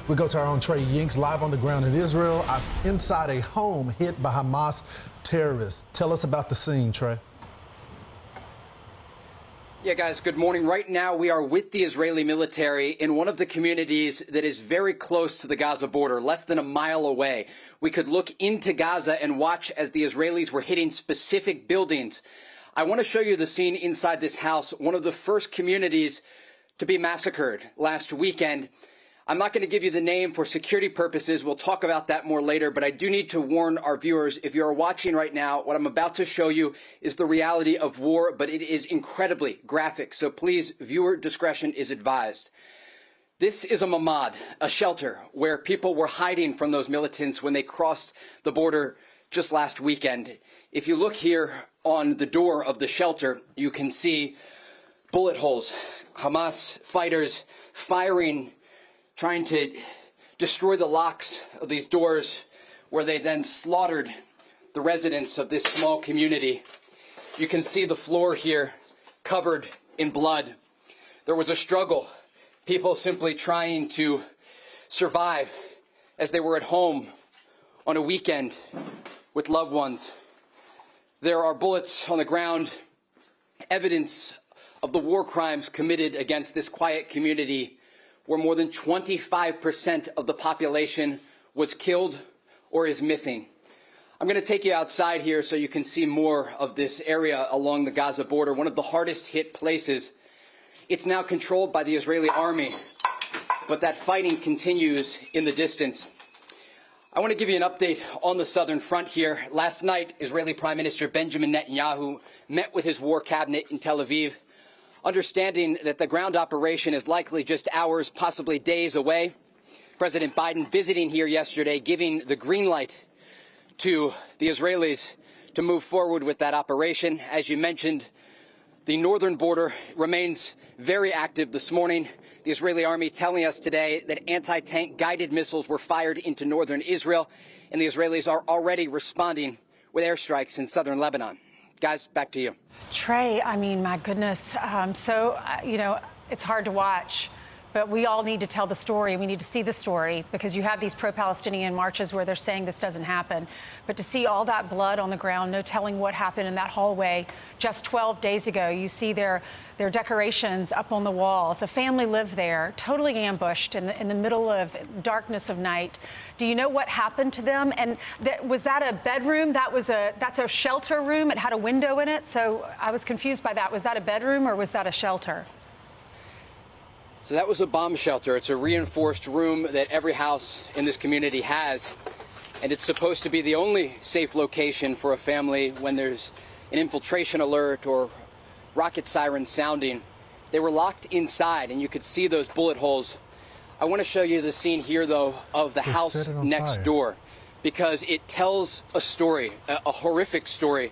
We go to our own Trey Yingst live on the ground in Israel, inside a home hit by Hamas terrorists. Tell us about the scene, Trey. Yeah, guys, good morning. Right now, we are with the Israeli military in one of the communities that is very close to the Gaza border, less than a mile away. We could look into Gaza and watch as the Israelis were hitting specific buildings. I want to show you the scene inside this house, one of the first communities to be massacred last weekend. I'm not going to give you the name for security purposes. We'll talk about that more later, but I do need to warn our viewers, if you're watching right now, what I'm about to show you is the reality of war, but it is incredibly graphic. So please, viewer discretion is advised. This is a mamad, a shelter where people were hiding from those militants when they crossed the border just last weekend. If you look here on the door of the shelter, you can see bullet holes, Hamas fighters firing, trying to destroy the locks of these doors, where they then slaughtered the residents of this small community. You can see the floor here covered in blood. There was a struggle, people simply trying to survive as they were at home on a weekend with loved ones. There are bullets on the ground, evidence of the war crimes committed against this quiet community, where more than 25% of the population was killed or is missing. I'm going to take you outside here so you can see more of this area along the Gaza border, one of the hardest hit places. It's now controlled by the Israeli army, but that fighting continues in the distance. I want to give you an update on the southern front here. Last night, Israeli Prime Minister Benjamin Netanyahu met with his war cabinet in Tel Aviv, understanding that the ground operation is likely just hours, possibly days away. President Biden visiting here yesterday, giving the green light to the Israelis to move forward with that operation. As you mentioned, the northern border remains very active this morning. The Israeli army telling us today that anti-tank guided missiles were fired into northern Israel, and the Israelis are already responding with airstrikes in southern Lebanon. Guys, back to you. Trey, I mean, my goodness. It's hard to watch, but we all need to tell the story. We need to see the story, because you have these pro-Palestinian marches where they're saying this doesn't happen. But to see all that blood on the ground, no telling what happened in that hallway just 12 days ago. You see their decorations up on the walls. A family lived there, totally ambushed in the middle of darkness of night. Do you know what happened to them? And was that a bedroom? That's a shelter room. It had a window in it. So I was confused by that. Was that a bedroom or was that a shelter? So that was a bomb shelter. It's a reinforced room that every house in this community has. And it's supposed to be the only safe location for a family when there's an infiltration alert or rocket sirens sounding. They were locked inside, and you could see those bullet holes. I want to show you the scene here, though, of the house next door, because it tells a story, a horrific story,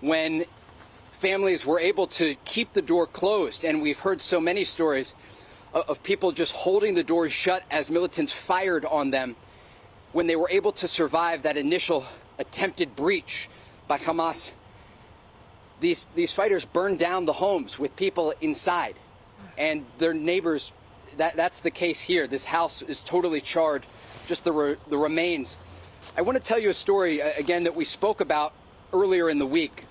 when families were able to keep the door closed. And we've heard so many stories of people just holding the doors shut as militants fired on them, when they were able to survive that initial attempted breach by Hamas. These fighters burned down the homes with people inside, and their neighbors. That's the case here. This house is totally charred, just the remains. I want to tell you a story, again, that we spoke about earlier in the week.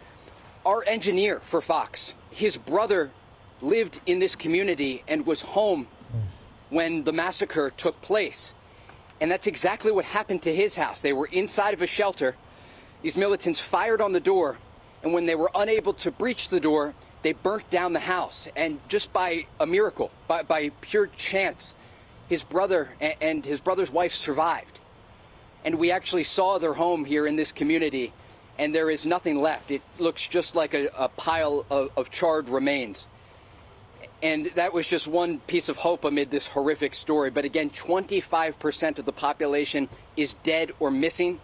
Our engineer for Fox, his brother lived in this community and was home when the massacre took place. And that's exactly what happened to his house. They were inside of a shelter. These militants fired on the door, and when they were unable to breach the door, they burnt down the house. And just by a miracle, by pure chance, his brother and his brother's wife survived. And we actually saw their home here in this community, and there is nothing left. It looks just like a pile of charred remains. And that was just one piece of hope amid this horrific story. But again, 25% of the population is dead or missing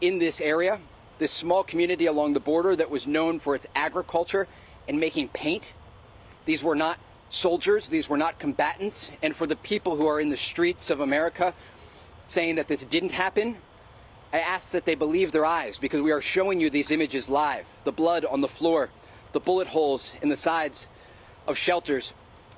in this area, this small community along the border that was known for its agriculture and making paint. These were not soldiers. These were not combatants. And for the people who are in the streets of America saying that this didn't happen, I ask that they believe their eyes, because we are showing you these images live. The blood on the floor, the bullet holes in the sides of shelters.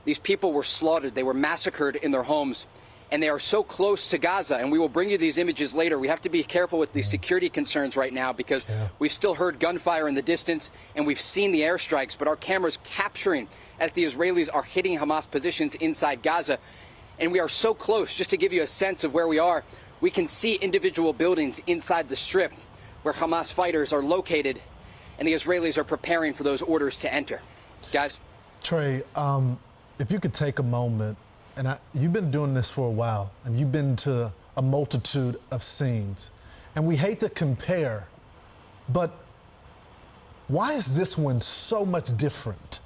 These people were slaughtered. They were massacred in their homes. and they are so close to Gaza, and we will bring you these images later. We have to be careful with the security concerns right now because we've still heard gunfire in the distance, and we've seen the airstrikes, but our camera's capturing as the Israelis are hitting Hamas positions inside Gaza. And we are so close, just to give you a sense of where we are, we can see individual buildings inside the strip where Hamas fighters are located, and the Israelis are preparing for those orders to enter. Guys? Trey, if you could take a moment, and you've been doing this for a while, and you've been to a multitude of scenes, and we hate to compare, but why is this one so much different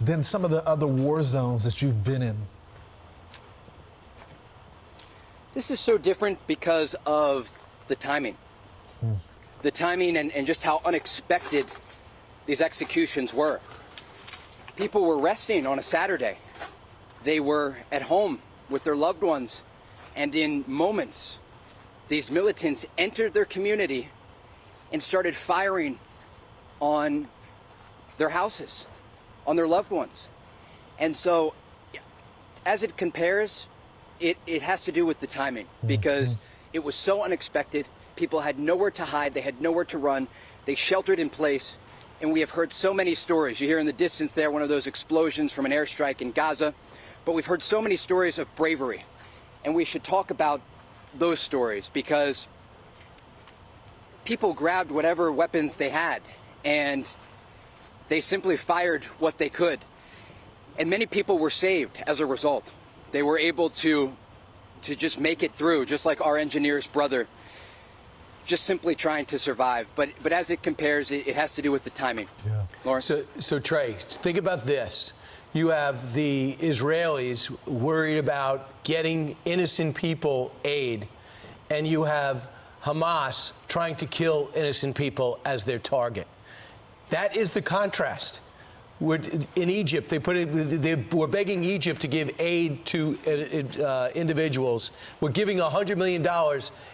than some of the other war zones that you've been in? This is so different because of the timing. The timing and just how unexpected these executions were. People were resting on a Saturday. They were at home with their loved ones. And in moments, these militants entered their community and started firing on their houses, on their loved ones. And so, as it compares, it has to do with the timing, because it was so unexpected. People had nowhere to hide. They had nowhere to run. They sheltered in place. And we have heard so many stories. You hear in the distance there one of those explosions from an airstrike in Gaza. But we've heard so many stories of bravery. And we should talk about those stories, because people grabbed whatever weapons they had and they simply fired what they could. And many people were saved as a result. They were able to just make it through, just like our engineer's brother, just simply trying to survive. But as it compares, it has to do with the timing. Yeah. Lawrence? So Trey, think about this. You have the Israelis worried about getting innocent people aid, and you have Hamas trying to kill innocent people as their target. That is the contrast. In Egypt, they were begging Egypt to give aid to individuals. We're giving $100 million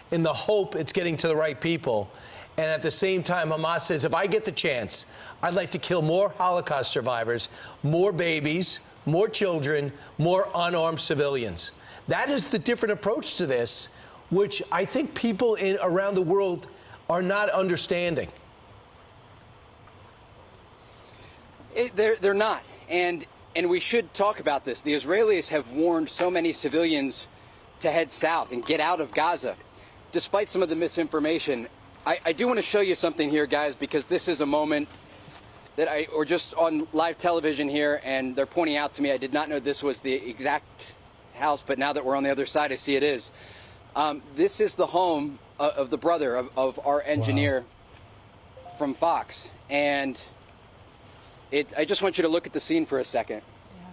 in the hope it's getting to the right people. And at the same time, Hamas says, if I get the chance, I'd like to kill more Holocaust survivors, more babies, more children, more unarmed civilians. That is the different approach to this, which I think people around the world are not understanding. They're not, and we should talk about this. The Israelis have warned so many civilians to head south and get out of Gaza, despite some of the misinformation. I do want to show you something here, guys, because this is a moment that or just on live television here, and they're pointing out to me. I did not know this was the exact house, but now that we're on the other side, I see it is. This is the home of the brother of our engineer from Fox, and I just want you to look at the scene for a second. Yeah.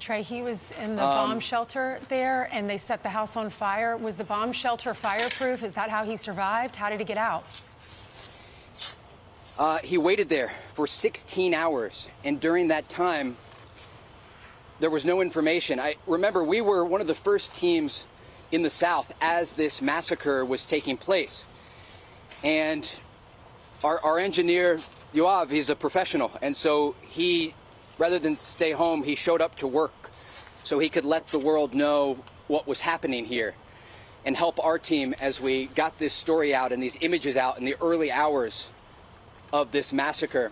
Trey, he was in the bomb shelter there, and they set the house on fire. Was the bomb shelter fireproof? Is that how he survived? How did he get out? He waited there for 16 hours, and during that time, there was no information. Remember, we were one of the first teams in the South as this massacre was taking place. And our engineer, Yoav, he's a professional, and so he, rather than stay home, he showed up to work so he could let the world know what was happening here and help our team as we got this story out and these images out in the early hours of this massacre.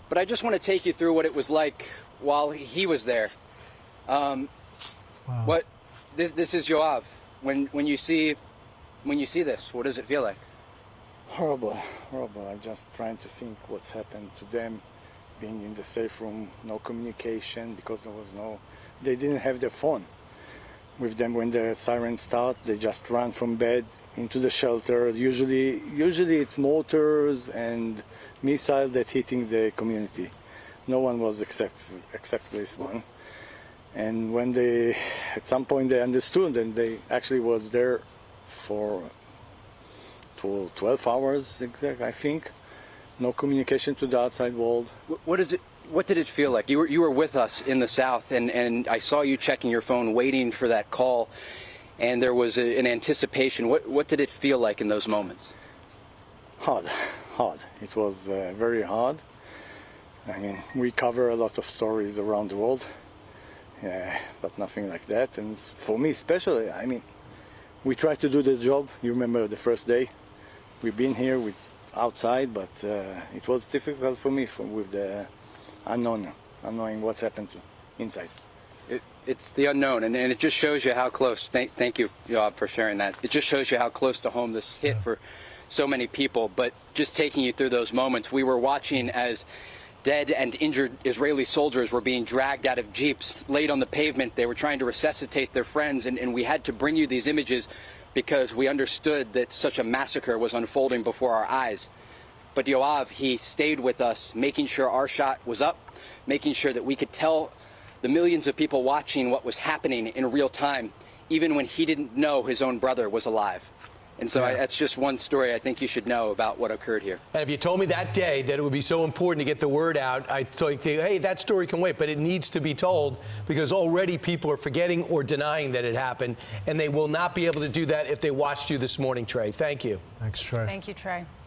But I just want to take you through what it was like while he was there. What this is Yoav. When you see this, what does it feel like? Horrible. I'm just trying to think what's happened to them, being in the safe room, no communication because they didn't have their phone with them. When the sirens start, they just run from bed into the shelter. Usually it's mortars and missiles that hitting the community. No one was except this one. And when at some point they understood, and they actually was there for 12 hours, I think. No communication to the outside world. What did it feel like? You were with us in the South, and I saw you checking your phone, waiting for that call, and there was an anticipation. What did it feel like in those moments? Hard. It was very hard. I mean, we cover a lot of stories around the world, but nothing like that. And for me especially, I mean, we try to do the job. You remember the first day? We've been here with outside, but it was difficult for me with the unknown, knowing what's happened inside. It's the unknown, and it just shows you how close. Thank you, Yoav, for sharing that. It just shows you how close to home this hit for so many people. But just taking you through those moments, we were watching as dead and injured Israeli soldiers were being dragged out of jeeps, laid on the pavement. They were trying to resuscitate their friends, and we had to bring you these images because we understood that such a massacre was unfolding before our eyes. But Yoav, he stayed with us, making sure our shot was up, making sure that we could tell the millions of people watching what was happening in real time, even when he didn't know his own brother was alive. And so that's just one story I think you should know about what occurred here. And if you told me that day that it would be so important to get the word out, I'd think, hey, that story can wait, but it needs to be told because already people are forgetting or denying that it happened, and they will not be able to do that if they watched you this morning, Trey. Thank you. Thanks, Trey. Thank you, Trey.